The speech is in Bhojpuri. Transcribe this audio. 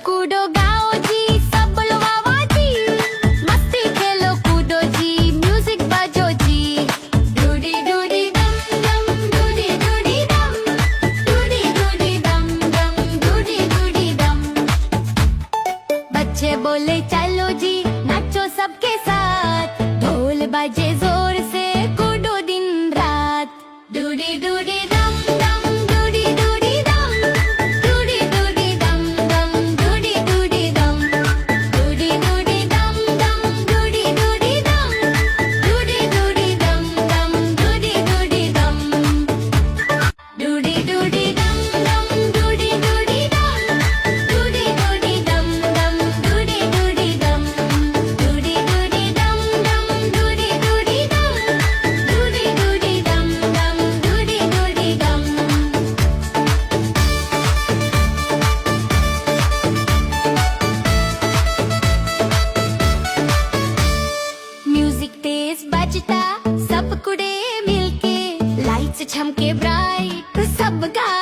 कूदो गाओ जी, सब बोलो वाह वाह जी। मस्ती खेलो कूदो जी, म्यूजिक बजो जी। डूडी डूडी दम दम, डूडी डूडी दम, डूडी डूडी दम दम, डूडी डूडी दम। बच्चे बोले चलो जी, नाचो सबके साथ। ढोल बजे जोर से, कूदो दिन रात। डूडी डूडी दम दम, डूडी डूडी दम, डूडी डूडी दम दम, डूडी डूडी दम। डूडी डूडी दम दम, डूडी डूडी दम, डूडी डूडी दम दम, डूडी डूडी दम। डूडी डूडी दम दम, डूडी डूडी दम, डूडी डूडी दम दम, डूडी डूडी दम। डूडी डूडी दम दम, डूडी डूडी दम, डूडी डूडी दम दम, डूडी डूडी दम। म्यूजिक तेज बजता, सब कुड़े मिलके। लाइट्स झमके ब्राइट, सब गा